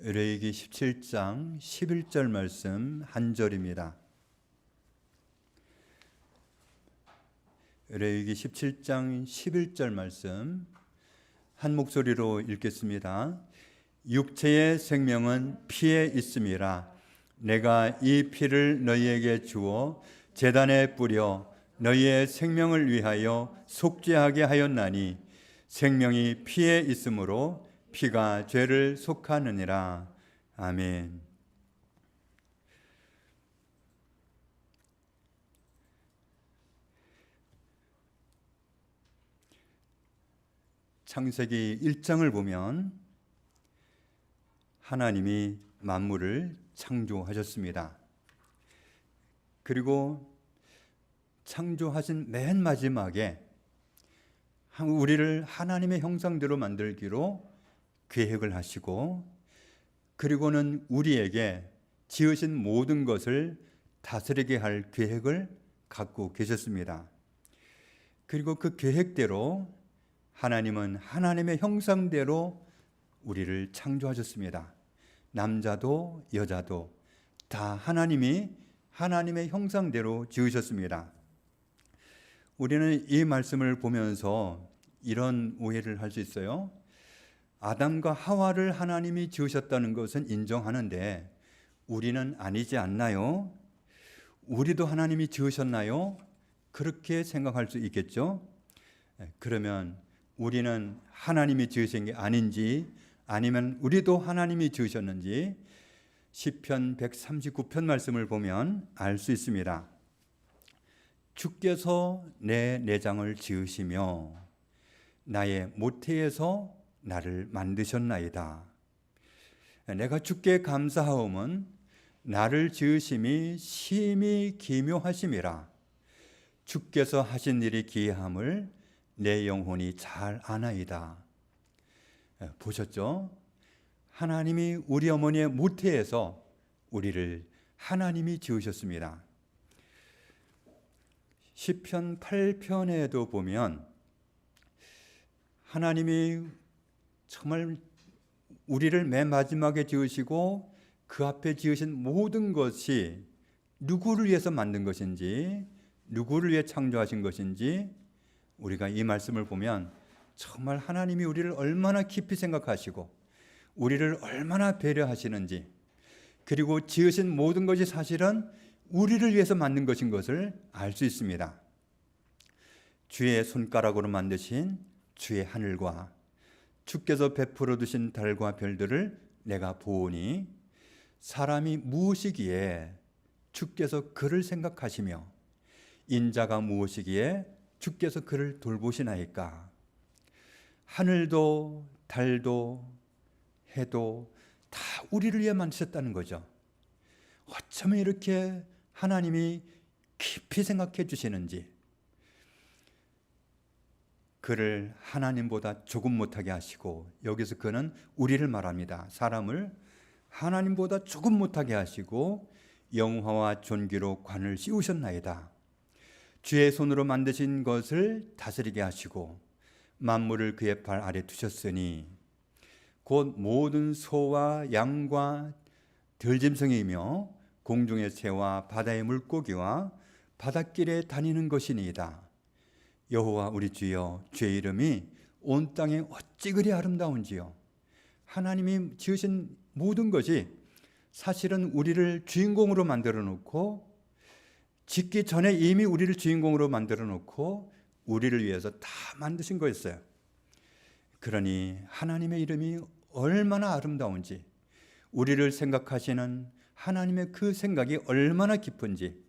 레위기 17장 11절 말씀 한 절입니다. 레위기 17장 11절 말씀 한 목소리로 읽겠습니다. 육체의 생명은 피에 있음이라. 내가 이 피를 너희에게 주어 제단에 뿌려 너희의 생명을 위하여 속죄하게 하였나니 생명이 피에 있으므로 피가 죄를 속하느니라. 아멘. 창세기 1장을 보면 하나님이 만물을 창조하셨습니다. 그리고 창조하신 맨 마지막에 우리를 하나님의 형상대로 만들기로 계획을 하시고, 그리고는 우리에게 지으신 모든 것을 다스리게 할 계획을 갖고 계셨습니다. 그리고 그 계획대로 하나님은 하나님의 형상대로 우리를 창조하셨습니다. 남자도 여자도 다 하나님이 하나님의 형상대로 지으셨습니다. 우리는 이 말씀을 보면서 이런 오해를 할 수 있어요. 아담과 하와를 하나님이 지으셨다는 것은 인정하는데 우리는 아니지 않나요? 우리도 하나님이 지으셨나요? 그렇게 생각할 수 있겠죠? 그러면 우리는 하나님이 지으신 게 아닌지, 아니면 우리도 하나님이 지으셨는지 시편 139편 말씀을 보면 알 수 있습니다. 주께서 내 내장을 지으시며 나의 모태에서 나를 만드셨나이다. 내가 주께 감사하옴은 나를 지으심이 심히 기묘하심이라. 주께서 하신 일이 기이함을 내 영혼이 잘 아나이다. 보셨죠? 하나님이 우리 어머니의 모태에서 우리를 하나님이 지으셨습니다. 시편 8편에도 보면 하나님이 정말 우리를 맨 마지막에 지으시고 그 앞에 지으신 모든 것이 누구를 위해서 만든 것인지, 누구를 위해 창조하신 것인지, 우리가 이 말씀을 보면 정말 하나님이 우리를 얼마나 깊이 생각하시고 우리를 얼마나 배려하시는지, 그리고 지으신 모든 것이 사실은 우리를 위해서 만든 것인 것을 알 수 있습니다. 주의 손가락으로 만드신 주의 하늘과 주께서 베풀어 두신 달과 별들을 내가 보오니 사람이 무엇이기에 주께서 그를 생각하시며 인자가 무엇이기에 주께서 그를 돌보시나이까. 하늘도 달도 해도 다 우리를 위해 만드셨다는 거죠. 어쩌면 이렇게 하나님이 깊이 생각해 주시는지, 그를 하나님보다 조금 못하게 하시고, 여기서 그는 우리를 말합니다. 사람을 하나님보다 조금 못하게 하시고 영화와 존귀로 관을 씌우셨나이다. 주의 손으로 만드신 것을 다스리게 하시고 만물을 그의 발 아래 두셨으니 곧 모든 소와 양과 들짐승이며 공중의 새와 바다의 물고기와 바닷길에 다니는 것이니이다. 여호와 우리 주여, 주의 이름이 온 땅에 어찌 그리 아름다운지요. 하나님이 지으신 모든 것이 사실은 우리를 주인공으로 만들어 놓고, 짓기 전에 이미 우리를 주인공으로 만들어 놓고 우리를 위해서 다 만드신 거였어요. 그러니 하나님의 이름이 얼마나 아름다운지, 우리를 생각하시는 하나님의 그 생각이 얼마나 깊은지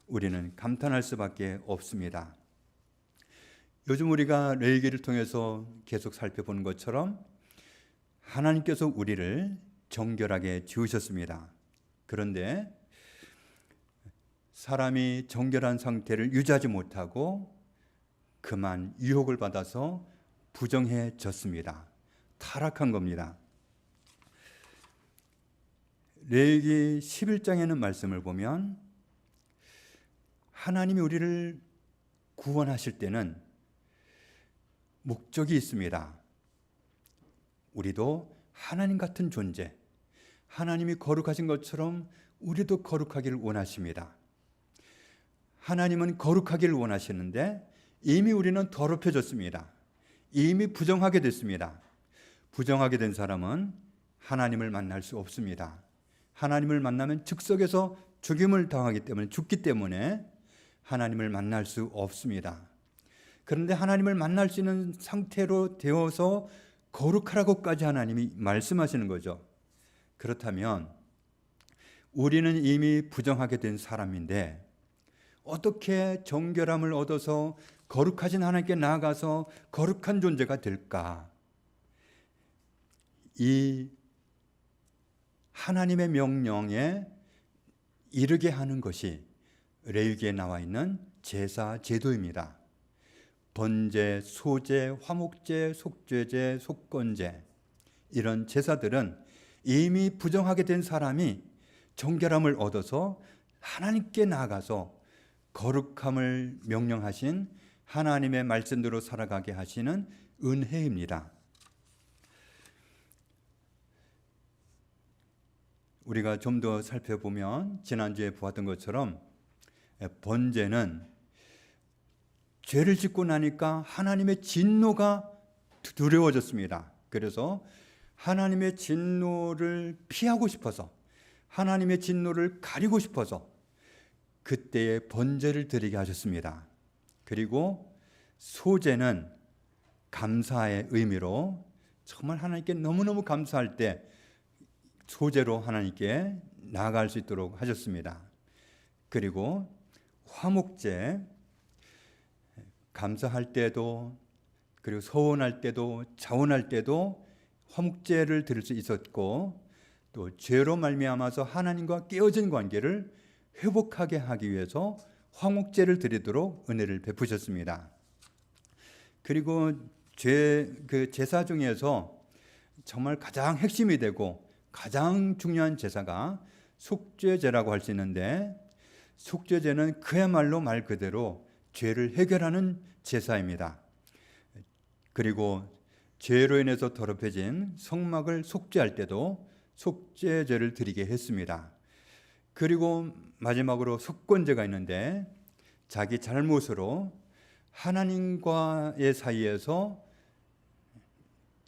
우리는 감탄할 수밖에 없습니다. 요즘 우리가 레위기를 통해서 계속 살펴보는 것처럼 하나님께서 우리를 정결하게 지으셨습니다. 그런데 사람이 정결한 상태를 유지하지 못하고 그만 유혹을 받아서 부정해졌습니다. 타락한 겁니다. 레위기 11장에는 말씀을 보면 하나님이 우리를 구원하실 때는 목적이 있습니다. 우리도 하나님 같은 존재, 하나님이 거룩하신 것처럼 우리도 거룩하기를 원하십니다. 하나님은 거룩하기를 원하시는데 이미 우리는 더럽혀졌습니다. 이미 부정하게 됐습니다. 부정하게 된 사람은 하나님을 만날 수 없습니다. 하나님을 만나면 즉석에서 죽임을 당하기 때문에, 죽기 때문에 하나님을 만날 수 없습니다. 그런데 하나님을 만날 수 있는 상태로 되어서 거룩하라고까지 하나님이 말씀하시는 거죠. 그렇다면 우리는 이미 부정하게 된 사람인데 어떻게 정결함을 얻어서 거룩하신 하나님께 나아가서 거룩한 존재가 될까? 이 하나님의 명령에 이르게 하는 것이 레위기에 나와 있는 제사 제도입니다. 번제, 소제, 화목제, 속죄제, 속건제, 이런 제사들은 이미 부정하게 된 사람이 정결함을 얻어서 하나님께 나아가서 거룩함을 명령하신 하나님의 말씀대로 살아가게 하시는 은혜입니다. 우리가 좀 더 살펴보면 지난주에 보았던 것처럼 번제는 죄를 짓고 나니까 하나님의 진노가 두려워졌습니다. 그래서 하나님의 진노를 피하고 싶어서, 하나님의 진노를 가리고 싶어서 그때에 번제를 드리게 하셨습니다. 그리고 소제는 감사의 의미로 정말 하나님께 너무너무 감사할 때 소제로 하나님께 나아갈 수 있도록 하셨습니다. 그리고 화목제, 감사할 때도 그리고 서원할 때도 자원할 때도 화목제를 드릴 수 있었고, 또 죄로 말미암아서 하나님과 깨어진 관계를 회복하게 하기 위해서 화목제를 드리도록 은혜를 베푸셨습니다. 그리고 제사 중에서 정말 가장 핵심이 되고 가장 중요한 제사가 속죄제라고 할 수 있는데, 속죄제는 그야말로 말 그대로 죄를 해결하는 제사입니다. 그리고 죄로 인해서 더럽혀진 성막을 속죄할 때도 속죄제를 드리게 했습니다. 그리고 마지막으로 속건제가 있는데, 자기 잘못으로 하나님과의 사이에서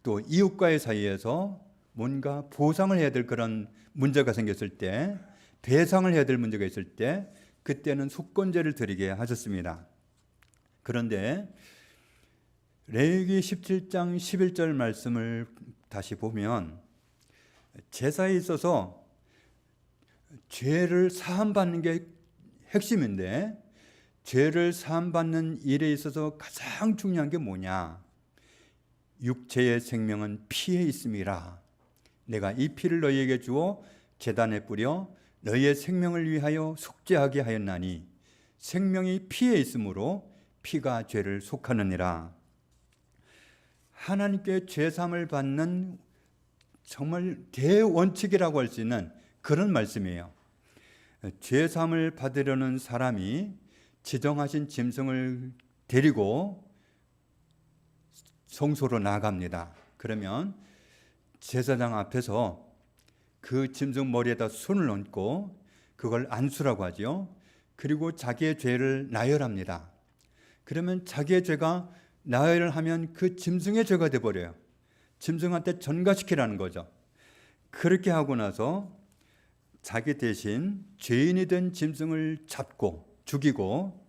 또 이웃과의 사이에서 뭔가 보상을 해야 될 그런 문제가 생겼을 때, 배상을 해야 될 문제가 있을 때 그때는 속건제를 드리게 하셨습니다. 그런데 레위기 17장 11절 말씀을 다시 보면 제사에 있어서 죄를 사함받는 게 핵심인데, 죄를 사함받는 일에 있어서 가장 중요한 게 뭐냐? 육체의 생명은 피에 있음이라. 내가 이 피를 너희에게 주어 제단에 뿌려 너희의 생명을 위하여 속죄하게 하였나니 생명이 피에 있으므로 피가 죄를 속하느니라. 하나님께 죄사함을 받는 정말 대원칙이라고 할 수 있는 그런 말씀이에요. 죄사함을 받으려는 사람이 지정하신 짐승을 데리고 성소로 나갑니다. 그러면 제사장 앞에서 그 짐승 머리에다 손을 얹고 그걸 안수라고 하죠. 그리고 자기의 죄를 나열합니다. 그러면 자기의 죄가 나열을 하면 그 짐승의 죄가 돼버려요. 짐승한테 전가시키라는 거죠. 그렇게 하고 나서 자기 대신 죄인이 된 짐승을 잡고 죽이고,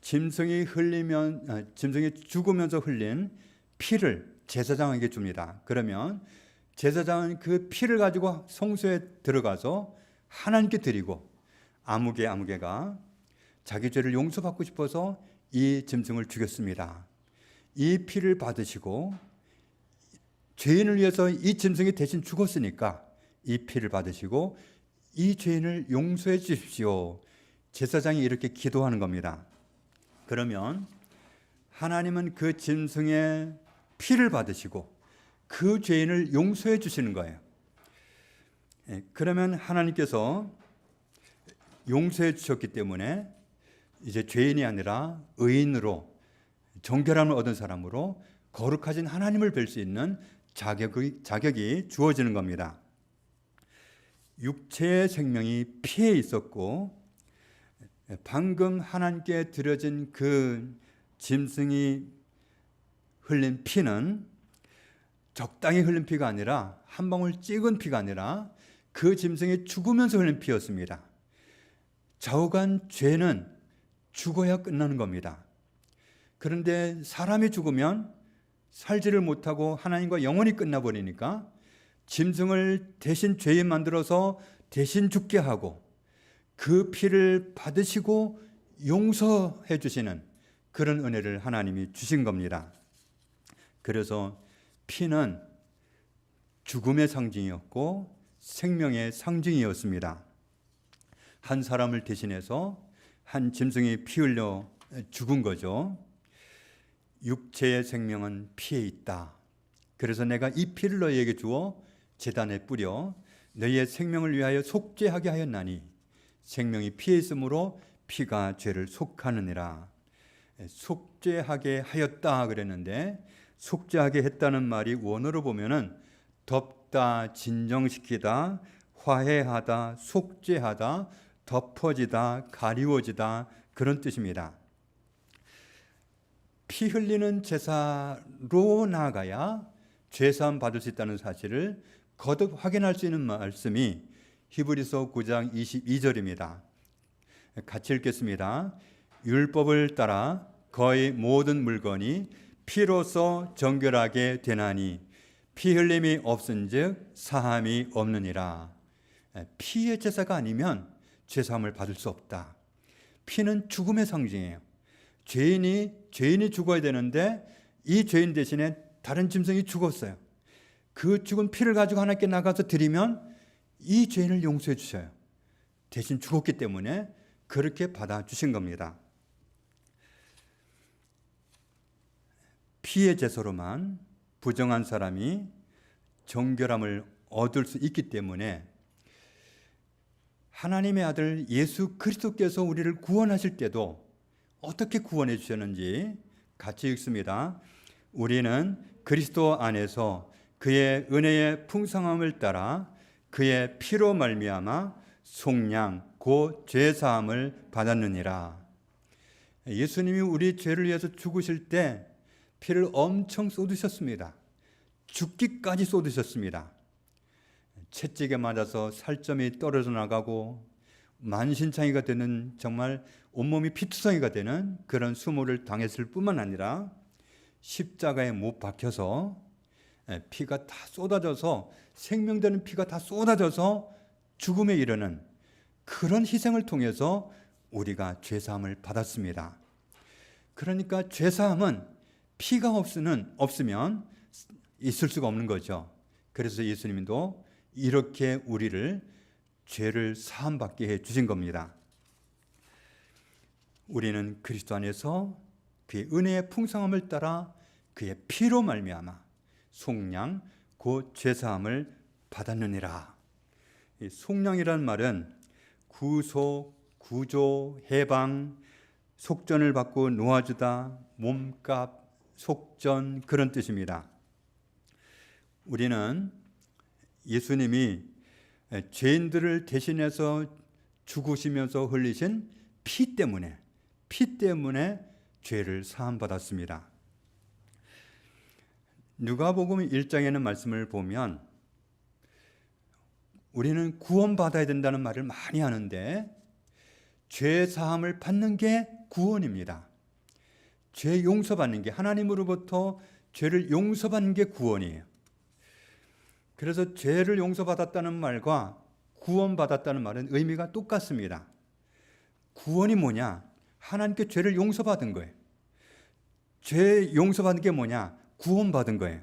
짐승이 죽으면서 흘린 피를 제사장에게 줍니다. 그러면 제사장은 그 피를 가지고 성소에 들어가서 하나님께 드리고, 아무개가 자기 죄를 용서받고 싶어서 이 짐승을 죽였습니다. 이 피를 받으시고, 죄인을 위해서 이 짐승이 대신 죽었으니까 이 피를 받으시고 이 죄인을 용서해 주십시오. 제사장이 이렇게 기도하는 겁니다. 그러면 하나님은 그 짐승의 피를 받으시고 그 죄인을 용서해 주시는 거예요. 그러면 하나님께서 용서해 주셨기 때문에 이제 죄인이 아니라 의인으로, 정결함을 얻은 사람으로 거룩하신 하나님을 뵐 수 있는 자격이 주어지는 겁니다. 육체의 생명이 피에 있었고 방금 하나님께 드려진 그 짐승이 흘린 피는 적당히 흘린 피가 아니라 한 방울 찍은 피가 아니라 그 짐승이 죽으면서 흘린 피였습니다. 좌우간 죄는 죽어야 끝나는 겁니다. 그런데 사람이 죽으면 살지를 못하고 하나님과 영원히 끝나버리니까 짐승을 대신 죄인 만들어서 대신 죽게 하고 그 피를 받으시고 용서해 주시는 그런 은혜를 하나님이 주신 겁니다. 그래서 피는 죽음의 상징이었고 생명의 상징이었습니다. 한 사람을 대신해서 한 짐승이 피 흘려 죽은 거죠. 육체의 생명은 피에 있다. 그래서 내가 이 피를 너희에게 주어 제단에 뿌려 너희의 생명을 위하여 속죄하게 하였나니 생명이 피에 있으므로 피가 죄를 속하느니라. 속죄하게 하였다 그랬는데 속죄하게 했다는 말이 원어로 보면은 덮다, 진정시키다, 화해하다, 속죄하다, 덮어지다, 가리워지다 그런 뜻입니다. 피 흘리는 제사로 나아가야 죄사함 받을 수 있다는 사실을 거듭 확인할 수 있는 말씀이 히브리서 9장 22절입니다. 같이 읽겠습니다. 율법을 따라 거의 모든 물건이 피로써 정결하게 되나니 피 흘림이 없은즉 사함이 없느니라. 피의 제사가 아니면 죄사함을 받을 수 없다. 피는 죽음의 상징이에요. 죄인이 죽어야 되는데 이 죄인 대신에 다른 짐승이 죽었어요. 그 죽은 피를 가지고 하나님께 나가서 드리면 이 죄인을 용서해 주셔요. 대신 죽었기 때문에 그렇게 받아주신 겁니다. 피의 제사로만 부정한 사람이 정결함을 얻을 수 있기 때문에 하나님의 아들 예수 그리스도께서 우리를 구원하실 때도 어떻게 구원해 주셨는지 같이 읽습니다. 우리는 그리스도 안에서 그의 은혜의 풍성함을 따라 그의 피로 말미암아 속량 곧 죄사함을 받았느니라. 예수님이 우리 죄를 위해서 죽으실 때 피를 엄청 쏟으셨습니다. 죽기까지 쏟으셨습니다. 채찍에 맞아서 살점이 떨어져 나가고 만신창이가 되는 정말 온몸이 피투성이가 되는 그런 수모를 당했을 뿐만 아니라 십자가에 못 박혀서 피가 다 쏟아져서 생명되는 피가 다 쏟아져서 죽음에 이르는 그런 희생을 통해서 우리가 죄사함을 받았습니다. 그러니까 죄사함은 피가 없으면 있을 수가 없는 거죠. 그래서 예수님도 이렇게 우리를 죄를 사함받게 해 주신 겁니다. 우리는 그리스도 안에서 그의 은혜의 풍성함을 따라 그의 피로 말미암아 속량 곧 죄사함을 받았느니라. 이 속량이라는 말은 구속, 구조, 해방, 속전을 받고 놓아주다, 몸값, 속전 그런 뜻입니다. 우리는 예수님이 죄인들을 대신해서 죽으시면서 흘리신 피 때문에 죄를 사함받았습니다. 누가복음 1장에는 말씀을 보면 우리는 구원받아야 된다는 말을 많이 하는데 죄 사함을 받는 게 구원입니다. 죄 용서받는 게 하나님으로부터 죄를 용서받는 게 구원이에요. 그래서 죄를 용서받았다는 말과 구원받았다는 말은 의미가 똑같습니다. 구원이 뭐냐? 하나님께 죄를 용서받은 거예요. 죄 용서받은 게 뭐냐? 구원받은 거예요.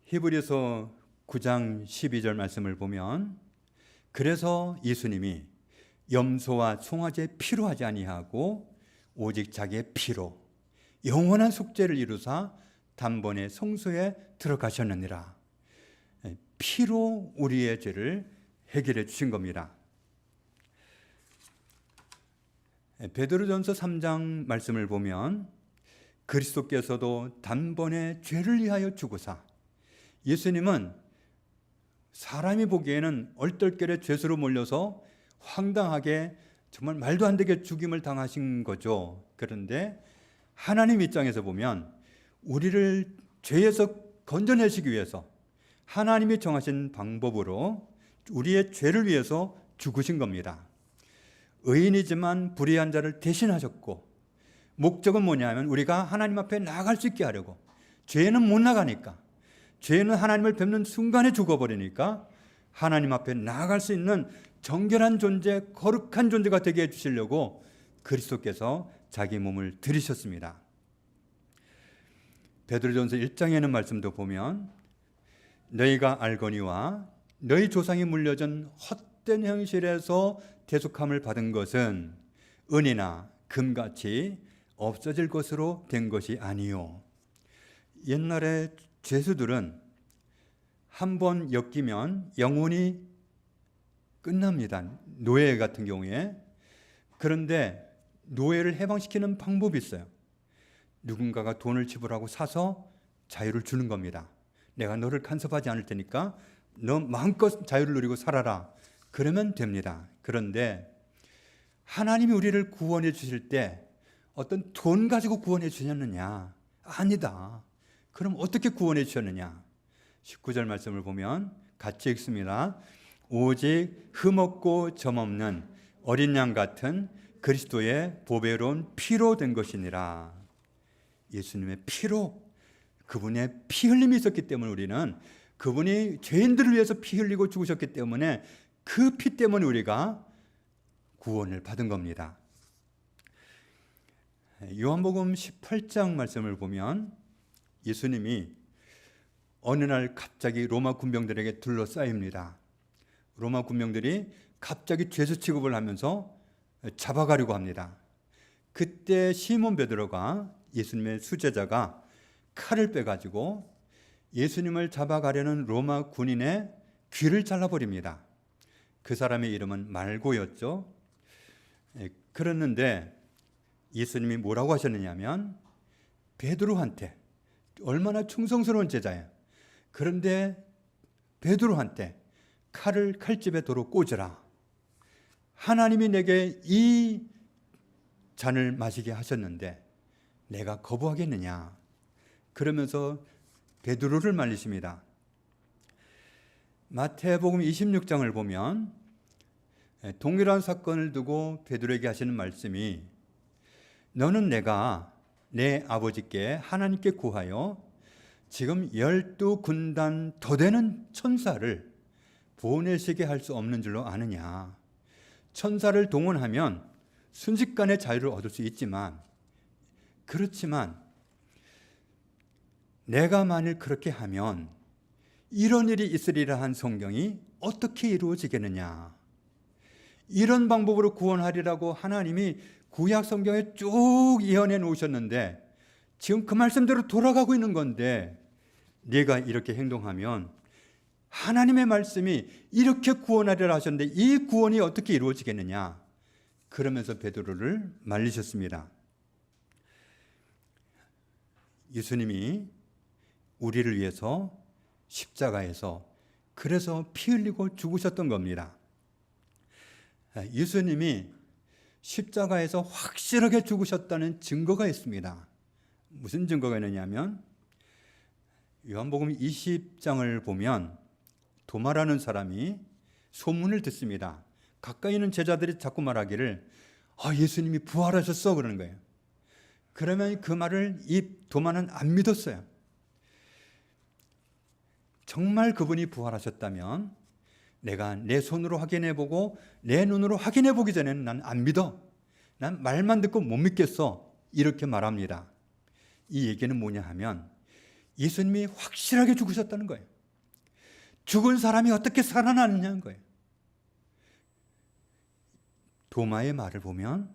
히브리서 9장 12절 말씀을 보면 그래서 예수님이 염소와 송아지의 피로 하지 아니하고 오직 자기의 피로 영원한 속죄를 이루사 단번에 성소에 들어가셨느니라. 피로 우리의 죄를 해결해 주신 겁니다. 베드로전서 3장 말씀을 보면 그리스도께서도 단번에 죄를 위하여 죽으사 예수님은 사람이 보기에는 얼떨결에 죄수로 몰려서 황당하게 정말 말도 안 되게 죽임을 당하신 거죠. 그런데 하나님 입장에서 보면 우리를 죄에서 건져내시기 위해서 하나님이 정하신 방법으로 우리의 죄를 위해서 죽으신 겁니다. 의인이지만 불의한 자를 대신하셨고, 목적은 뭐냐면 우리가 하나님 앞에 나아갈 수 있게 하려고. 죄는 못 나가니까, 죄는 하나님을 뵙는 순간에 죽어버리니까 하나님 앞에 나아갈 수 있는 정결한 존재, 거룩한 존재가 되게 해주시려고 그리스도께서 자기 몸을 들이셨습니다. 베드로전서 1장에는 말씀도 보면 너희가 알거니와 너희 조상이 물려준 헛된 형실에서 대속함을 받은 것은 은이나 금같이 없어질 것으로 된 것이 아니요. 옛날에 죄수들은 한 번 엮이면 영원히 끝납니다. 노예 같은 경우에. 그런데 노예를 해방시키는 방법이 있어요. 누군가가 돈을 지불하고 사서 자유를 주는 겁니다. 내가 너를 간섭하지 않을 테니까 너 마음껏 자유를 누리고 살아라. 그러면 됩니다. 그런데 하나님이 우리를 구원해 주실 때 어떤 돈 가지고 구원해 주셨느냐? 아니다. 그럼 어떻게 구원해 주셨느냐? 19절 말씀을 보면 같이 읽습니다. 오직 흠없고 점없는 어린 양 같은 그리스도의 보배로운 피로 된 것이니라. 예수님의 피로, 그분의 피 흘림이 있었기 때문에 우리는, 그분이 죄인들을 위해서 피 흘리고 죽으셨기 때문에 그 피 때문에 우리가 구원을 받은 겁니다. 요한복음 18장 말씀을 보면 예수님이 어느 날 갑자기 로마 군병들에게 둘러싸입니다. 로마 군병들이 갑자기 죄수 취급을 하면서 잡아가려고 합니다. 그때 시몬 베드로가, 예수님의 수제자가 칼을 빼가지고 예수님을 잡아가려는 로마 군인의 귀를 잘라버립니다. 그 사람의 이름은 말고였죠. 그랬는데 예수님이 뭐라고 하셨느냐면 베드로한테, 얼마나 충성스러운 제자예요. 그런데 베드로한테 칼을 칼집에 도로 꽂으라. 하나님이 내게 이 잔을 마시게 하셨는데 내가 거부하겠느냐. 그러면서 베드로를 말리십니다. 마태복음 26장을 보면 동일한 사건을 두고 베드로에게 하시는 말씀이 너는 내가 내 아버지께 하나님께 구하여 지금 12군단 더 되는 천사를 보내시게 할 수 없는 줄로 아느냐. 천사를 동원하면 순식간에 자유를 얻을 수 있지만, 그렇지만 내가 만일 그렇게 하면 이런 일이 있으리라 한 성경이 어떻게 이루어지겠느냐. 이런 방법으로 구원하리라고 하나님이 구약 성경에 쭉 예언해 놓으셨는데 지금 그 말씀대로 돌아가고 있는 건데 네가 이렇게 행동하면 하나님의 말씀이 이렇게 구원하리라 하셨는데 이 구원이 어떻게 이루어지겠느냐. 그러면서 베드로를 말리셨습니다. 예수님이 우리를 위해서 십자가에서 그래서 피 흘리고 죽으셨던 겁니다. 예수님이 십자가에서 확실하게 죽으셨다는 증거가 있습니다. 무슨 증거가 있느냐면 요한복음 20장을 보면 도마라는 사람이 소문을 듣습니다. 가까이 있는 제자들이 자꾸 말하기를 예수님이 부활하셨어 그러는 거예요. 그러면 그 말을 이 도마는 안 믿었어요. 정말 그분이 부활하셨다면 내가 내 손으로 확인해보고 내 눈으로 확인해보기 전에는 난 안 믿어. 난 말만 듣고 못 믿겠어. 이렇게 말합니다. 이 얘기는 뭐냐 하면 예수님이 확실하게 죽으셨다는 거예요. 죽은 사람이 어떻게 살아나느냐는 거예요. 도마의 말을 보면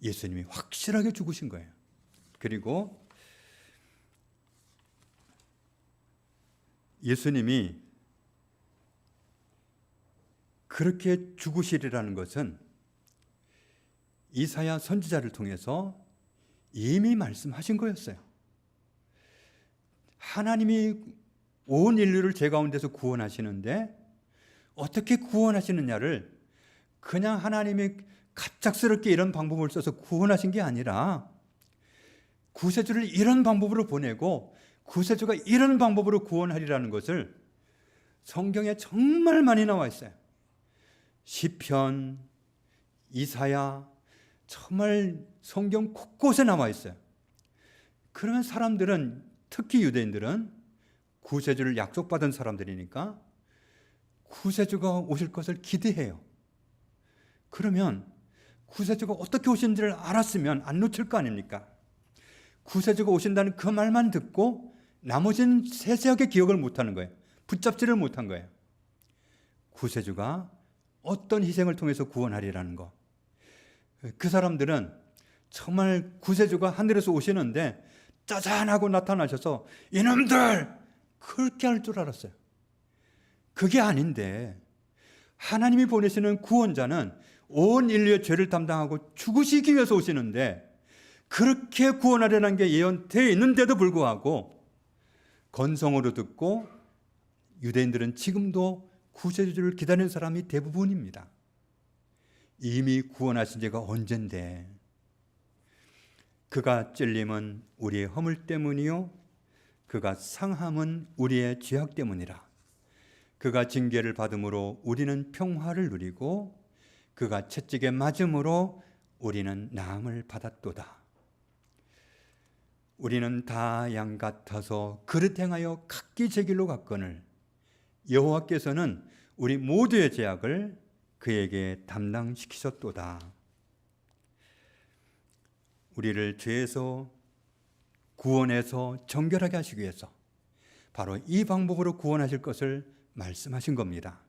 예수님이 확실하게 죽으신 거예요. 그리고 예수님이 그렇게 죽으시리라는 것은 이사야 선지자를 통해서 이미 말씀하신 거였어요. 하나님이 온 인류를 죄 가운데서 구원하시는데 어떻게 구원하시느냐를 그냥 하나님이 갑작스럽게 이런 방법을 써서 구원하신 게 아니라 구세주를 이런 방법으로 보내고 구세주가 이런 방법으로 구원하리라는 것을 성경에 정말 많이 나와 있어요. 시편, 이사야, 정말 성경 곳곳에 나와 있어요. 그러면 사람들은, 특히 유대인들은 구세주를 약속받은 사람들이니까 구세주가 오실 것을 기대해요. 그러면 구세주가 어떻게 오신지를 알았으면 안 놓칠 거 아닙니까? 구세주가 오신다는 그 말만 듣고 나머지는 세세하게 기억을 못하는 거예요. 붙잡지를 못한 거예요. 구세주가 어떤 희생을 통해서 구원하리라는 거. 그 사람들은 정말 구세주가 하늘에서 오시는데 짜잔하고 나타나셔서 이놈들! 그렇게 할 줄 알았어요. 그게 아닌데 하나님이 보내시는 구원자는 온 인류의 죄를 담당하고 죽으시기 위해서 오시는데 그렇게 구원하려는 게 예언되어 있는데도 불구하고 건성으로 듣고 유대인들은 지금도 구세주를 기다리는 사람이 대부분입니다. 이미 구원하신 지가 언젠데 그가 찔림은 우리의 허물 때문이요 그가 상함은 우리의 죄악 때문이라. 그가 징계를 받음으로 우리는 평화를 누리고 그가 채찍에 맞음으로 우리는 나음을 받았도다. 우리는 다 양 같아서 그릇 행하여 각기 제 길로 갔거늘 여호와께서는 우리 모두의 죄악을 그에게 담당시키셨도다. 우리를 죄에서 구원해서 정결하게 하시기 위해서 바로 이 방법으로 구원하실 것을 말씀하신 겁니다.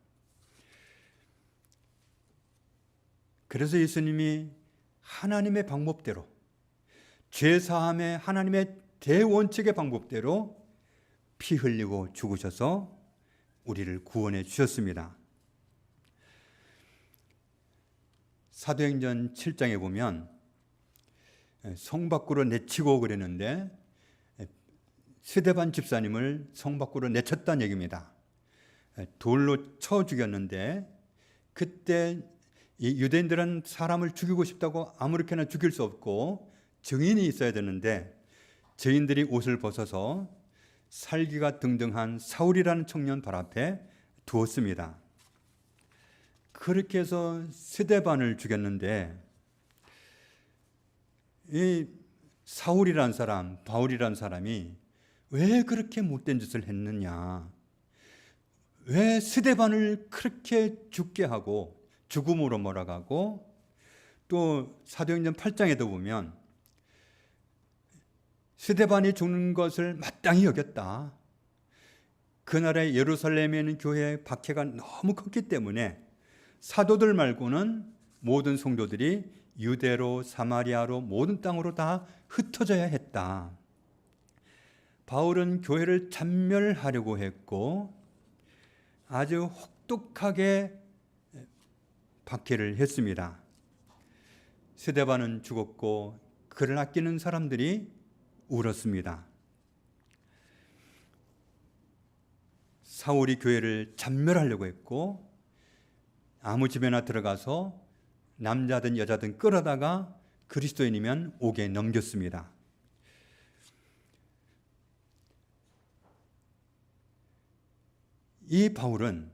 그래서 예수님이 하나님의 방법대로, 죄사함의 하나님의 대원칙의 방법대로 피 흘리고 죽으셔서 우리를 구원해 주셨습니다. 사도행전 7장에 보면 성 밖으로 내치고 그랬는데 스데반 집사님을 성 밖으로 내쳤다는 얘기입니다. 돌로 쳐 죽였는데 그때 이 유대인들은 사람을 죽이고 싶다고 아무렇게나 죽일 수 없고 증인이 있어야 되는데 증인들이 옷을 벗어서 살기가 등등한 사울이라는 청년 발 앞에 두었습니다. 그렇게 해서 스데반을 죽였는데 이 사울이라는 사람, 바울이라는 사람이 왜 그렇게 못된 짓을 했느냐? 왜 스데반을 그렇게 죽게 하고 죽음으로 몰아가고 또 사도행전 8장에도 보면 스데반이 죽는 것을 마땅히 여겼다. 그날의 예루살렘에 있는 교회의 박해가 너무 컸기 때문에 사도들 말고는 모든 성도들이 유대로 사마리아로 모든 땅으로 다 흩어져야 했다. 바울은 교회를 잔멸하려고 했고 아주 혹독하게 박해를 했습니다. 스데반은 죽었고 그를 아끼는 사람들이 울었습니다. 사울이 교회를 잔멸하려고 했고 아무 집에나 들어가서 남자든 여자든 끌어다가 그리스도인이면 옥에 넘겼습니다. 이 바울은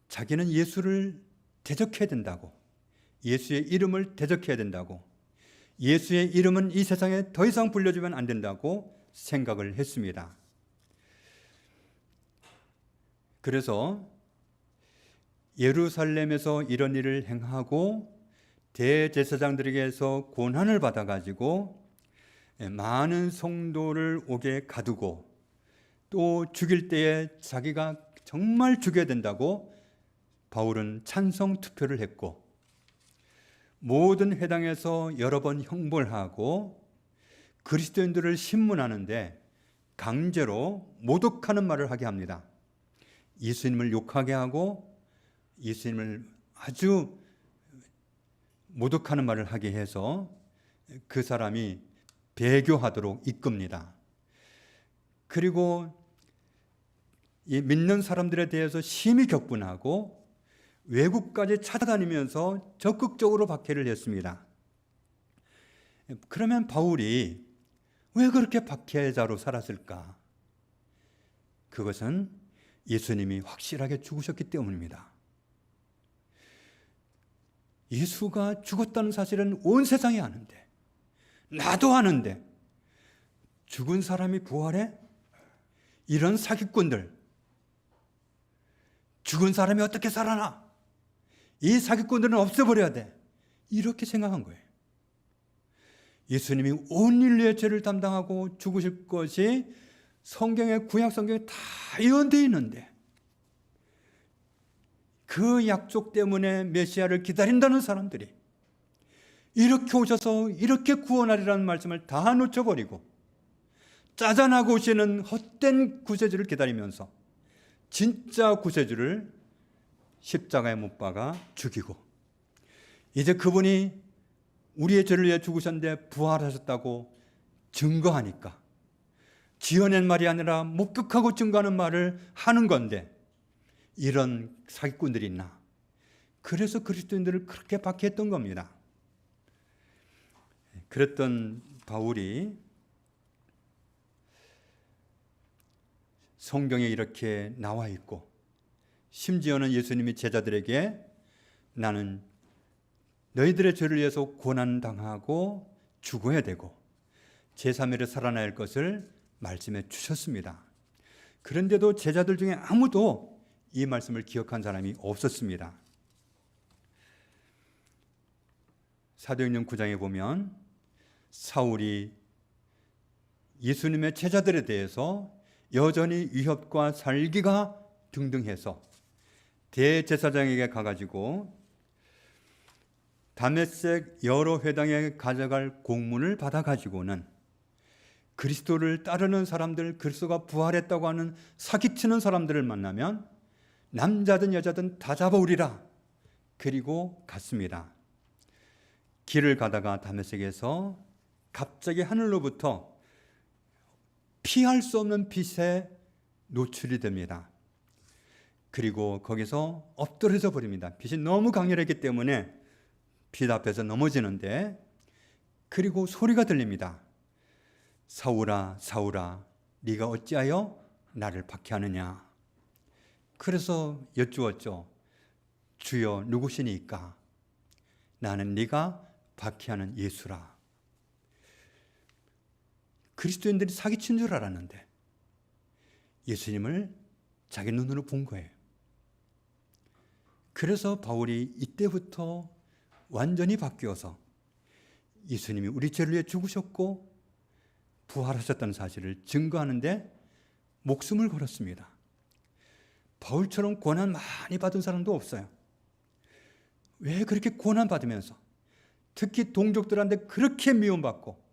자기는 예수를 대적해야 된다고, 예수의 이름을 대적해야 된다고, 예수의 이름은 이 세상에 더 이상 불려주면 안 된다고 생각을 했습니다. 그래서 예루살렘에서 이런 일을 행하고 대제사장들에게서 고난을 받아가지고 많은 성도를 옥에 가두고 또 죽일 때에 자기가 정말 죽여야 된다고 바울은 찬성 투표를 했고 모든 회당에서 여러 번 형벌하고 그리스도인들을 신문하는데 강제로 모독하는 말을 하게 합니다. 예수님을 욕하게 하고 예수님을 아주 모독하는 말을 하게 해서 그 사람이 배교하도록 이끕니다. 그리고 이 믿는 사람들에 대해서 심히 격분하고 외국까지 찾아다니면서 적극적으로 박해를 했습니다. 그러면 바울이 왜 그렇게 박해자로 살았을까? 그것은 예수님이 확실하게 죽으셨기 때문입니다. 예수가 죽었다는 사실은 온 세상이 아는데, 나도 아는데, 죽은 사람이 부활해? 이런 사기꾼들, 죽은 사람이 어떻게 살아나? 이 사기꾼들은 없애버려야 돼. 이렇게 생각한 거예요. 예수님이 온 인류의 죄를 담당하고 죽으실 것이 성경의 구약 성경에 다 예언되어 있는데, 그 약속 때문에 메시아를 기다린다는 사람들이 이렇게 오셔서 이렇게 구원하리라는 말씀을 다 놓쳐버리고 짜잔하고 오시는 헛된 구세주를 기다리면서 진짜 구세주를 십자가에 못 박아 죽이고, 이제 그분이 우리의 죄를 위해 죽으셨는데 부활하셨다고 증거하니까 지어낸 말이 아니라 목격하고 증거하는 말을 하는 건데, 이런 사기꾼들이 있나? 그래서 그리스도인들을 그렇게 박해했던 겁니다. 그랬던 바울이 성경에 이렇게 나와 있고, 심지어는 예수님이 제자들에게 나는 너희들의 죄를 위해서 고난당하고 죽어야 되고 제3일에 살아날 것을 말씀해 주셨습니다. 그런데도 제자들 중에 아무도 이 말씀을 기억한 사람이 없었습니다. 사도행전 9장에 보면 사울이 예수님의 제자들에 대해서 여전히 위협과 살기가 등등해서 대제사장에게 가가지고 다메섹 여러 회당에 가져갈 공문을 받아가지고는 그리스도를 따르는 사람들, 그리스도가 부활했다고 하는 사기치는 사람들을 만나면 남자든 여자든 다 잡아오리라. 그리고 갔습니다. 길을 가다가 다메섹에서 갑자기 하늘로부터 피할 수 없는 빛에 노출이 됩니다. 그리고 거기서 엎드려져 버립니다. 빛이 너무 강렬했기 때문에 빛 앞에서 넘어지는데, 그리고 소리가 들립니다. 사울아, 사울아, 네가 어찌하여 나를 박해하느냐? 그래서 여쭈었죠. 주여 누구시니까? 나는 네가 박해하는 예수라. 그리스도인들이 사기친 줄 알았는데 예수님을 자기 눈으로 본 거예요. 그래서 바울이 이때부터 완전히 바뀌어서 예수님이 우리 죄를 위해 죽으셨고 부활하셨다는 사실을 증거하는데 목숨을 걸었습니다. 바울처럼 고난 많이 받은 사람도 없어요. 왜 그렇게 고난 받으면서 특히 동족들한테 그렇게 미움받고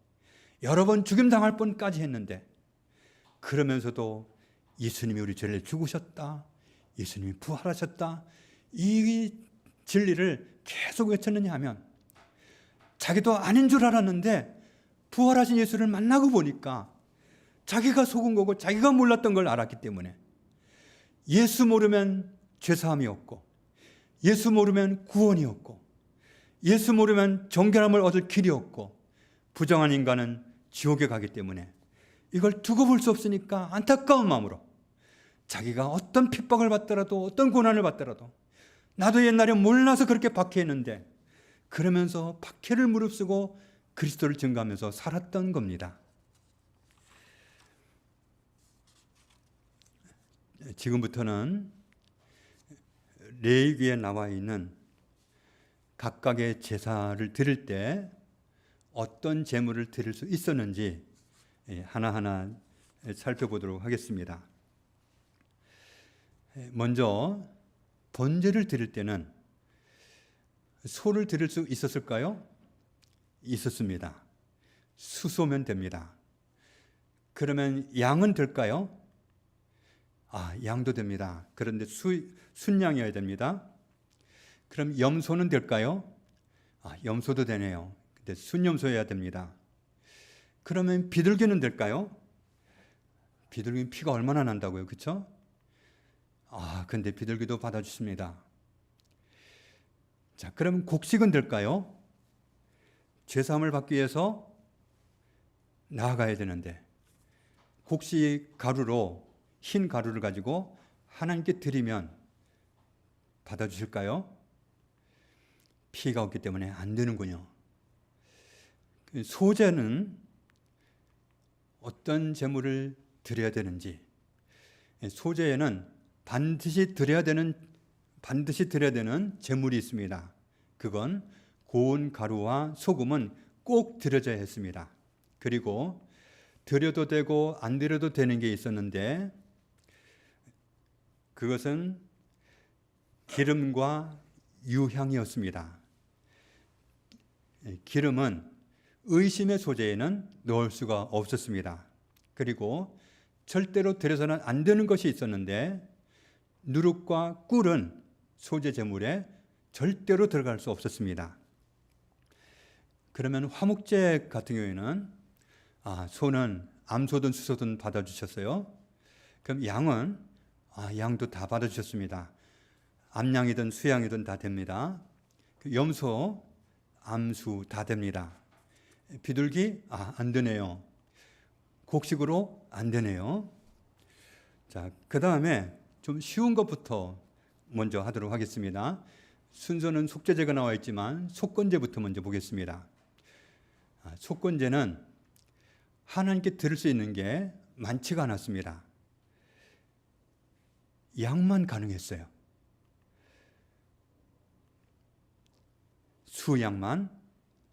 여러 번 죽임당할 뻔까지 했는데, 그러면서도 예수님이 우리 죄를 죽으셨다, 예수님이 부활하셨다, 이 진리를 계속 외쳤느냐 하면, 자기도 아닌 줄 알았는데 부활하신 예수를 만나고 보니까 자기가 속은 거고 자기가 몰랐던 걸 알았기 때문에 예수 모르면 죄사함이 없고, 예수 모르면 구원이 없고, 예수 모르면 정결함을 얻을 길이 없고, 부정한 인간은 지옥에 가기 때문에 이걸 두고 볼 수 없으니까 안타까운 마음으로 자기가 어떤 핍박을 받더라도 어떤 고난을 받더라도 나도 옛날에 몰라서 그렇게 박해했는데, 그러면서 박해를 무릅쓰고 그리스도를 증거하면서 살았던 겁니다. 지금부터는 레위기에 나와 있는 각각의 제사를 드릴 때 어떤 제물을 드릴 수 있었는지 하나하나 살펴보도록 하겠습니다. 먼저 번제를 드릴 때는 소를 드릴 수 있었을까요? 있었습니다. 수소면 됩니다. 그러면 양은 될까요? 양도 됩니다. 그런데 순양이어야 됩니다. 그럼 염소는 될까요? 염소도 되네요. 근데 순염소여야 됩니다. 그러면 비둘기는 될까요? 비둘기는 피가 얼마나 난다고요, 그렇죠? 근데 비둘기도 받아주십니다. 자, 그럼 곡식은 될까요? 죄사함을 받기 위해서 나아가야 되는데 곡식 가루로 흰 가루를 가지고 하나님께 드리면 받아주실까요? 피가 없기 때문에 안 되는군요. 소제는 어떤 제물을 드려야 되는지, 소제에는 반드시 드려야 되는 제물이 있습니다. 그건 고운 가루와 소금은 꼭 드려져야 했습니다. 그리고 드려도 되고 안 드려도 되는 게 있었는데 그것은 기름과 유향이었습니다. 기름은 의심의 소재에는 넣을 수가 없었습니다. 그리고 절대로 드려서는 안 되는 것이 있었는데 누룩과 꿀은 소재 제물에 절대로 들어갈 수 없었습니다. 그러면 화목제 같은 경우에는 소는 암소든 수소든 받아주셨어요. 그럼 양은 양도 다 받아주셨습니다. 암양이든 수양이든 다 됩니다. 염소, 암수 다 됩니다. 비둘기 안 되네요. 곡식으로 안 되네요. 자, 그 다음에 좀 쉬운 것부터 먼저 하도록 하겠습니다. 순서는 속죄제가 나와 있지만 속건제부터 먼저 보겠습니다. 속건제는 하나님께 드릴 수 있는 게 많지가 않았습니다. 양만 가능했어요. 수양만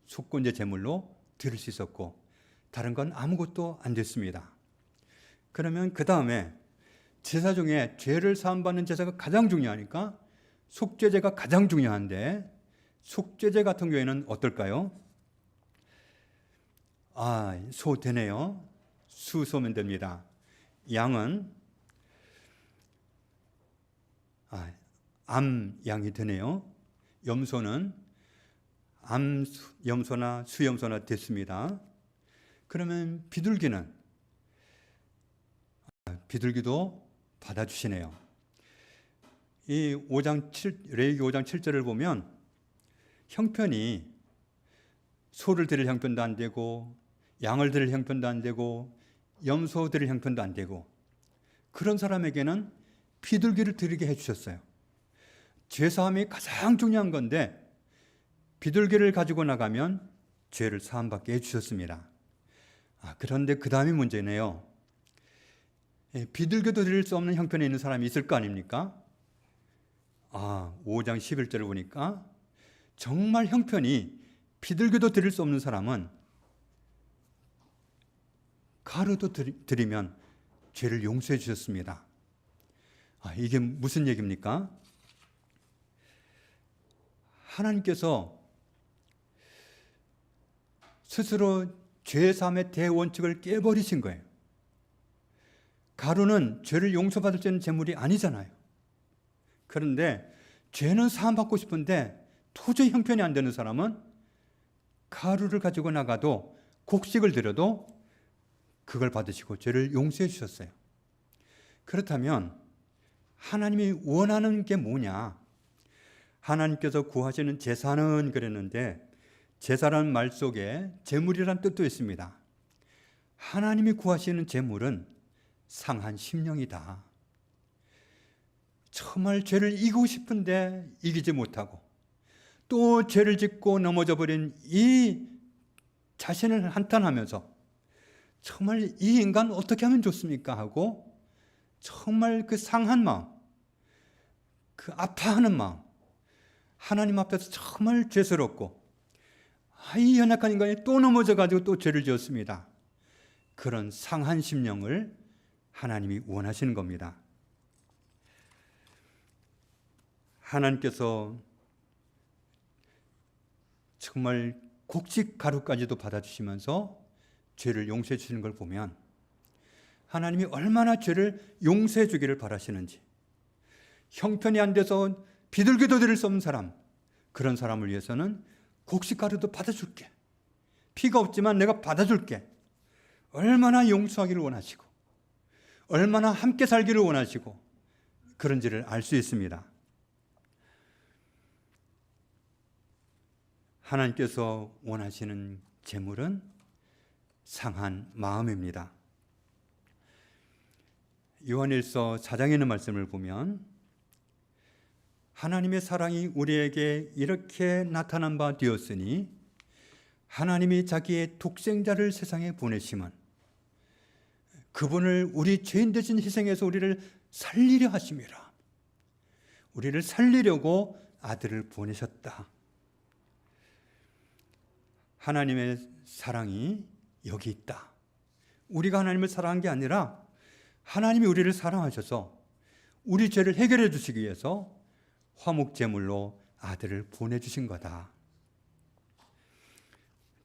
속건제 제물로 드릴 수 있었고 다른 건 아무것도 안 됐습니다. 그러면 그 다음에 제사 중에 죄를 사함받는 제사가 가장 중요하니까 속죄제가 가장 중요한데 속죄제 같은 경우에는 어떨까요? 소 되네요. 수소면 됩니다. 양은 암양이 되네요. 염소는 암염소나 수염소나 됐습니다. 그러면 비둘기는 비둘기도 받아주시네요. 이 레위기 5장 7절을 보면 형편이 소를 드릴 형편도 안 되고 양을 드릴 형편도 안 되고 염소 드릴 형편도 안 되고 그런 사람에게는 비둘기를 드리게 해주셨어요. 죄사함이 가장 중요한 건데 비둘기를 가지고 나가면 죄를 사함받게 해주셨습니다. 그런데 그 다음이 문제네요. 비둘기도 드릴 수 없는 형편에 있는 사람이 있을 거 아닙니까? 5장 11절을 보니까 정말 형편이 비둘기도 드릴 수 없는 사람은 가루도 드리면 죄를 용서해 주셨습니다. 이게 무슨 얘기입니까? 하나님께서 스스로 죄사함의 대원칙을 깨버리신 거예요. 가루는 죄를 용서받을 수 있는 제물이 아니잖아요. 그런데 죄는 사함받고 싶은데 도저히 형편이 안 되는 사람은 가루를 가지고 나가도 곡식을 드려도 그걸 받으시고 죄를 용서해 주셨어요. 그렇다면 하나님이 원하는 게 뭐냐? 하나님께서 구하시는 제사는 그랬는데 제사라는 말 속에 제물이란 뜻도 있습니다. 하나님이 구하시는 제물은 상한 심령이다. 정말 죄를 이기고 싶은데 이기지 못하고 또 죄를 짓고 넘어져 버린 이 자신을 한탄하면서 정말 이 인간 어떻게 하면 좋습니까? 하고 정말 그 상한 마음, 그 아파하는 마음, 하나님 앞에서 정말 죄스럽고 이 연약한 인간이 또 넘어져 가지고 또 죄를 지었습니다. 그런 상한 심령을 하나님이 원하시는 겁니다. 하나님께서 정말 곡식 가루까지도 받아주시면서 죄를 용서해 주시는 걸 보면 하나님이 얼마나 죄를 용서해 주기를 바라시는지, 형편이 안 돼서 비둘기도 드릴 수 없는 사람, 그런 사람을 위해서는 곡식 가루도 받아줄게, 피가 없지만 내가 받아줄게, 얼마나 용서하기를 원하시고 얼마나 함께 살기를 원하시고 그런지를 알 수 있습니다. 하나님께서 원하시는 제물은 상한 마음입니다. 요한일서 4장에 있는 말씀을 보면 하나님의 사랑이 우리에게 이렇게 나타난 바 되었으니 하나님이 자기의 독생자를 세상에 보내심은 그분을 우리 죄인 대신 희생해서 우리를 살리려 하심이라. 우리를 살리려고 아들을 보내셨다. 하나님의 사랑이 여기 있다. 우리가 하나님을 사랑한 게 아니라 하나님이 우리를 사랑하셔서 우리 죄를 해결해 주시기 위해서 화목제물로 아들을 보내주신 거다.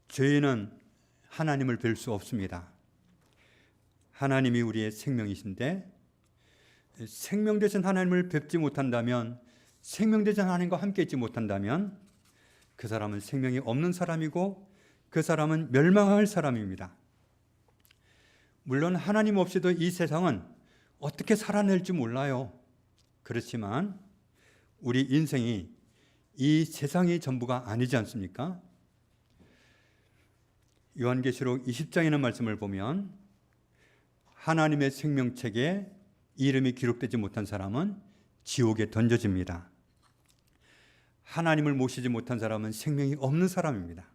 죄인은 하나님을 뵐 수 없습니다. 하나님이 우리의 생명이신데 생명 되신 하나님을 뵙지 못한다면, 생명 되신 하나님과 함께 있지 못한다면 그 사람은 생명이 없는 사람이고 그 사람은 멸망할 사람입니다. 물론 하나님 없이도 이 세상은 어떻게 살아낼지 몰라요. 그렇지만 우리 인생이 이 세상이 전부가 아니지 않습니까? 요한계시록 20장에 있는 말씀을 보면 하나님의 생명책에 이름이 기록되지 못한 사람은 지옥에 던져집니다. 하나님을 모시지 못한 사람은 생명이 없는 사람입니다.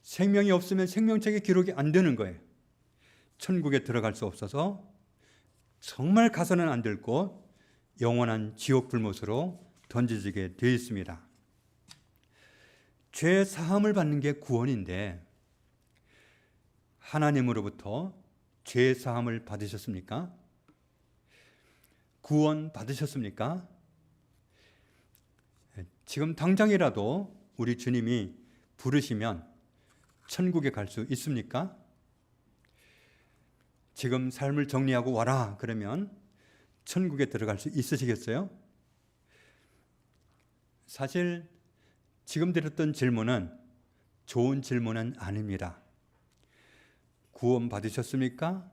생명이 없으면 생명책에 기록이 안 되는 거예요. 천국에 들어갈 수 없어서 정말 가서는 안 될 곳, 영원한 지옥 불못으로 던져지게 되어 있습니다. 죄 사함을 받는 게 구원인데 하나님으로부터 죄 사함을 받으셨습니까? 구원 받으셨습니까? 지금 당장이라도 우리 주님이 부르시면 천국에 갈 수 있습니까? 지금 삶을 정리하고 와라 그러면 천국에 들어갈 수 있으시겠어요? 사실 지금 드렸던 질문은 좋은 질문은 아닙니다. 구원 받으셨습니까?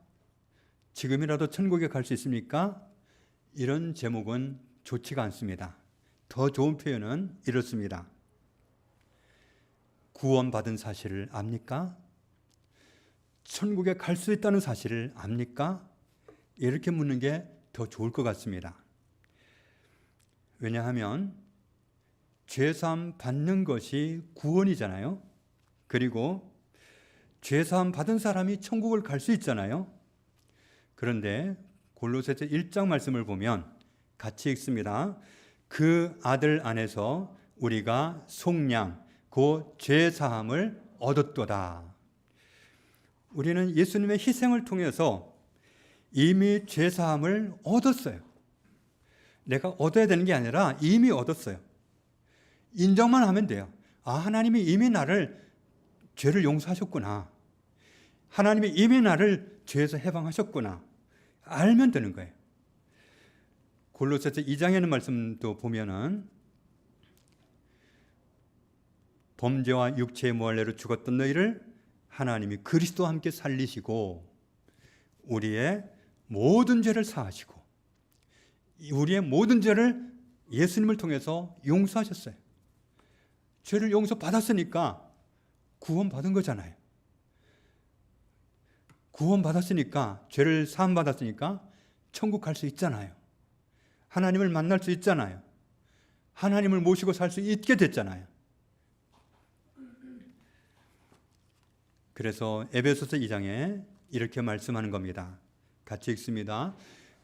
지금이라도 천국에 갈 수 있습니까? 이런 제목은 좋지가 않습니다. 더 좋은 표현은 이렇습니다. 구원받은 사실을 압니까? 천국에 갈 수 있다는 사실을 압니까? 이렇게 묻는 게 더 좋을 것 같습니다. 왜냐하면 죄사함 받는 것이 구원이잖아요. 그리고 죄사함 받은 사람이 천국을 갈 수 있잖아요. 그런데 골로새서 1장 말씀을 보면 같이 읽습니다. 그 아들 안에서 우리가 속량 곧 죄사함을 얻었도다. 우리는 예수님의 희생을 통해서 이미 죄사함을 얻었어요. 내가 얻어야 되는 게 아니라 이미 얻었어요. 인정만 하면 돼요. 아, 하나님이 이미 나를 죄를 용서하셨구나. 하나님이 이미 나를 죄에서 해방하셨구나. 알면 되는 거예요. 골로새서 2장에 있는 말씀도 보면은 범죄와 육체의 모할례로 죽었던 너희를 하나님이 그리스도와 함께 살리시고 우리의 모든 죄를 사하시고 우리의 모든 죄를 예수님을 통해서 용서하셨어요. 죄를 용서받았으니까 구원받은 거잖아요. 구원받았으니까, 죄를 사함받았으니까 천국 갈 수 있잖아요. 하나님을 만날 수 있잖아요. 하나님을 모시고 살 수 있게 됐잖아요. 그래서 에베소서 2장에 이렇게 말씀하는 겁니다. 같이 읽습니다.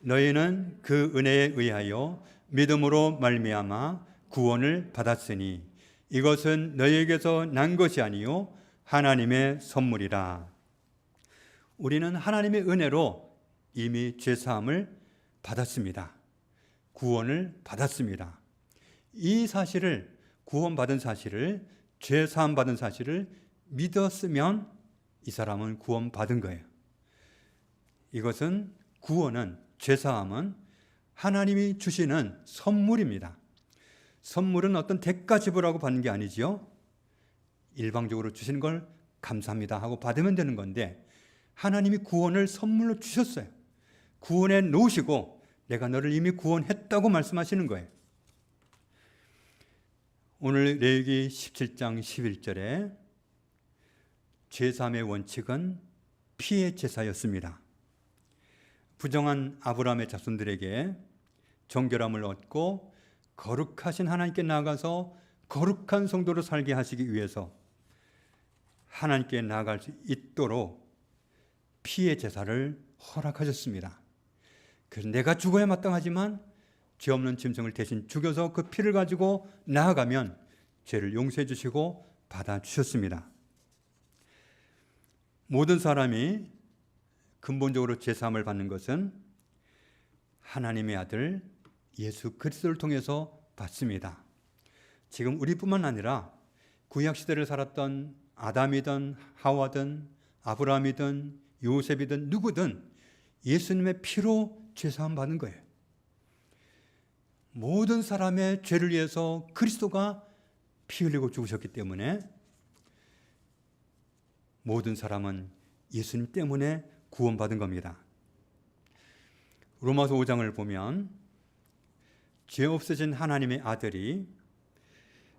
너희는 그 은혜에 의하여 믿음으로 말미암아 구원을 받았으니 이것은 너희에게서 난 것이 아니요 하나님의 선물이라. 우리는 하나님의 은혜로 이미 죄사함을 받았습니다. 구원을 받았습니다. 이 사실을, 구원받은 사실을, 죄사함 받은 사실을 믿었으면 이 사람은 구원받은 거예요. 이것은 구원은, 죄사함은 하나님이 주시는 선물입니다. 선물은 어떤 대가 지불하고 받는 게 아니지요. 일방적으로 주시는 걸 감사합니다 하고 받으면 되는 건데 하나님이 구원을 선물로 주셨어요. 구원해 놓으시고 내가 너를 이미 구원했다고 말씀하시는 거예요. 오늘 레위기 17장 11절에 제3의 원칙은 피의 제사였습니다. 부정한 아브라함의 자손들에게 정결함을 얻고 거룩하신 하나님께 나아가서 거룩한 성도로 살게 하시기 위해서 하나님께 나아갈 수 있도록 피의 제사를 허락하셨습니다. 그래서 내가 죽어야 마땅하지만 죄 없는 짐승을 대신 죽여서 그 피를 가지고 나아가면 죄를 용서해 주시고 받아주셨습니다. 모든 사람이 근본적으로 제사함을 받는 것은 하나님의 아들 예수 그리스도를 통해서 받습니다. 지금 우리뿐만 아니라 구약시대를 살았던 아담이든 하와든 아브라함이든 요셉이든 누구든 예수님의 피로 제사함 받은 거예요. 모든 사람의 죄를 위해서 그리스도가 피 흘리고 죽으셨기 때문에 모든 사람은 예수님 때문에 구원받은 겁니다. 로마서 5장을 보면 죄 없으신 하나님의 아들이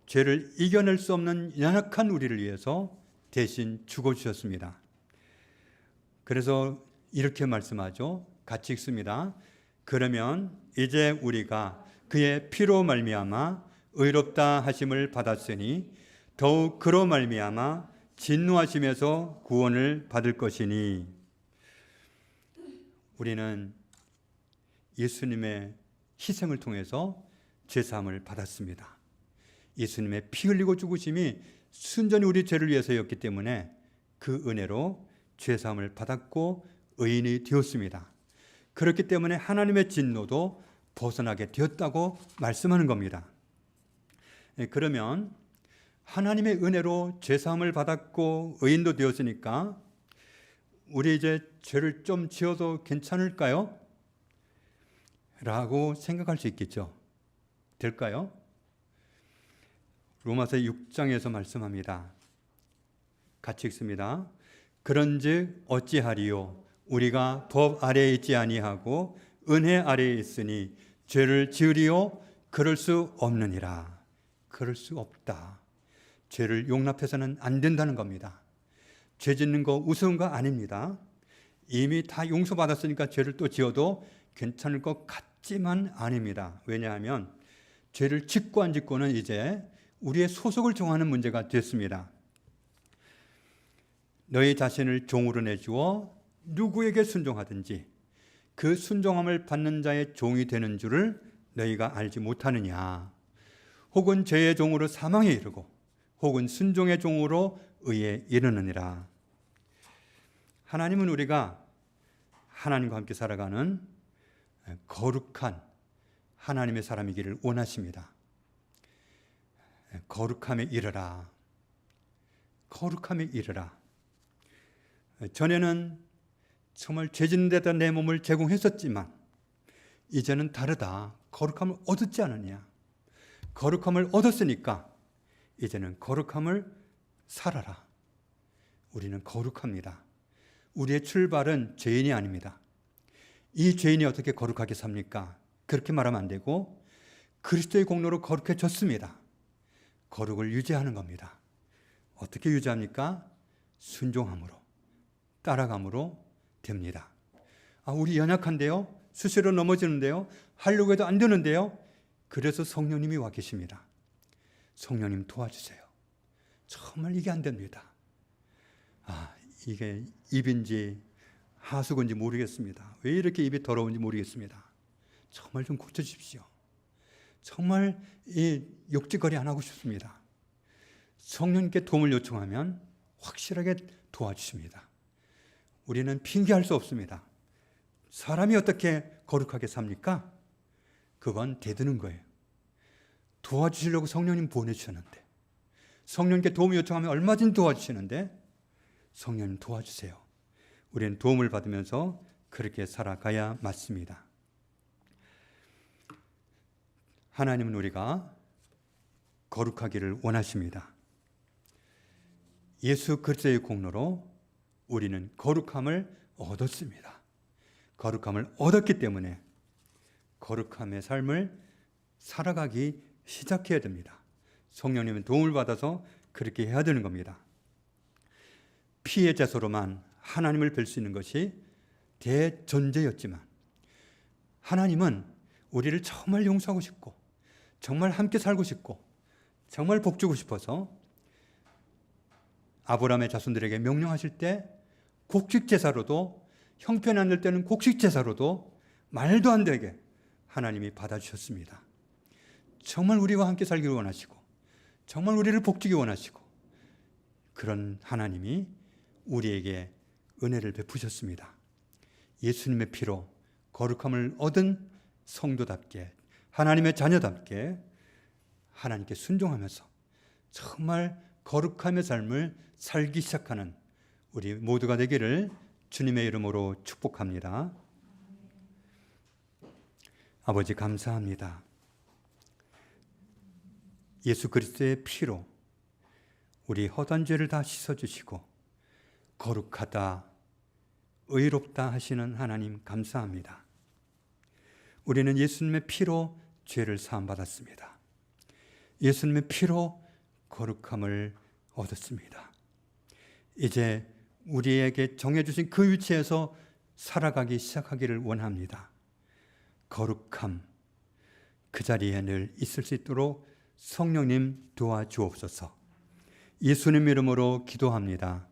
죄를 이겨낼 수 없는 연약한 우리를 위해서 대신 죽어주셨습니다. 그래서 이렇게 말씀하죠. 같이 읽습니다. 그러면 이제 우리가 그의 피로 말미암아 의롭다 하심을 받았으니 더욱 그로 말미암아 진노하심에서 구원을 받을 것이니. 우리는 예수님의 희생을 통해서 죄사함을 받았습니다. 예수님의 피 흘리고 죽으심이 순전히 우리 죄를 위해서였기 때문에 그 은혜로 죄사함을 받았고 의인이 되었습니다. 그렇기 때문에 하나님의 진노도 벗어나게 되었다고 말씀하는 겁니다. 그러면 하나님의 은혜로 죄사함을 받았고 의인도 되었으니까 우리 이제 죄를 좀 지어도 괜찮을까요? 라고 생각할 수 있겠죠. 될까요? 로마서 6장에서 말씀합니다. 같이 읽습니다. 그런즉 어찌하리요? 우리가 법 아래에 있지 아니하고 은혜 아래에 있으니 죄를 지으리요? 그럴 수 없느니라. 그럴 수 없다. 죄를 용납해서는 안 된다는 겁니다. 죄 짓는 거 우스운 거 아닙니다. 이미 다 용서받았으니까 죄를 또 지어도 괜찮을 것 같지만 아닙니다. 왜냐하면 죄를 짓고 안 짓고는 이제 우리의 소속을 정하는 문제가 됐습니다. 너희 자신을 종으로 내주어 누구에게 순종하든지 그 순종함을 받는 자의 종이 되는 줄을 너희가 알지 못하느냐. 혹은 죄의 종으로 사망에 이르고 혹은 순종의 종으로 의에 이르느니라. 하나님은 우리가 하나님과 함께 살아가는 거룩한 하나님의 사람이기를 원하십니다. 거룩함에 이르라. 거룩함에 이르라. 전에는 정말 죄 짓는 데다 내 몸을 제공했었지만 이제는 다르다. 거룩함을 얻었지 않느냐. 거룩함을 얻었으니까 이제는 거룩함을 살아라. 우리는 거룩합니다. 우리의 출발은 죄인이 아닙니다. 이 죄인이 어떻게 거룩하게 삽니까? 그렇게 말하면 안 되고 그리스도의 공로로 거룩해졌습니다. 거룩을 유지하는 겁니다. 어떻게 유지합니까? 순종함으로, 따라감으로 됩니다. 우리 연약한데요? 수시로 넘어지는데요? 하려고 해도 안 되는데요? 그래서 성령님이 와 계십니다. 성령님 도와주세요. 정말 이게 안 됩니다. 이게 입인지 하수건인지 모르겠습니다. 왜 이렇게 입이 더러운지 모르겠습니다. 정말 좀 고쳐주십시오. 정말 이 욕짓거리 안 하고 싶습니다. 성령님께 도움을 요청하면 확실하게 도와주십니다. 우리는 핑계할 수 없습니다. 사람이 어떻게 거룩하게 삽니까? 그건 대드는 거예요. 도와주시려고 성령님 보내주셨는데, 성령님께 도움을 요청하면 얼마든지 도와주시는데 성령님 도와주세요. 우리는 도움을 받으면서 그렇게 살아가야 맞습니다. 하나님은 우리가 거룩하기를 원하십니다. 예수 그리스도의 공로로 우리는 거룩함을 얻었습니다. 거룩함을 얻었기 때문에 거룩함의 삶을 살아가기 시작해야 됩니다. 성령님의 도움을 받아서 그렇게 해야 되는 겁니다. 피의 제사로만 하나님을 뵐 수 있는 것이 대전제였지만 하나님은 우리를 정말 용서하고 싶고 정말 함께 살고 싶고 정말 복주고 싶어서 아브라함의 자손들에게 명령하실 때 곡식 제사로도, 형편이 될 때는 곡식 제사로도 말도 안 되게 하나님이 받아주셨습니다. 정말 우리와 함께 살기를 원하시고 정말 우리를 복주기 원하시고 그런 하나님이 우리에게 은혜를 베푸셨습니다. 예수님의 피로 거룩함을 얻은 성도답게, 하나님의 자녀답게 하나님께 순종하면서 정말 거룩함의 삶을 살기 시작하는 우리 모두가 되기를 주님의 이름으로 축복합니다. 아버지 감사합니다. 예수 그리스도의 피로 우리 허다한 죄를 다 씻어주시고 거룩하다, 의롭다 하시는 하나님 감사합니다. 우리는 예수님의 피로 죄를 사함받았습니다. 예수님의 피로 거룩함을 얻었습니다. 이제 우리에게 정해주신 그 위치에서 살아가기 시작하기를 원합니다. 거룩함, 그 자리에 늘 있을 수 있도록 성령님 도와주옵소서. 예수님 이름으로 기도합니다.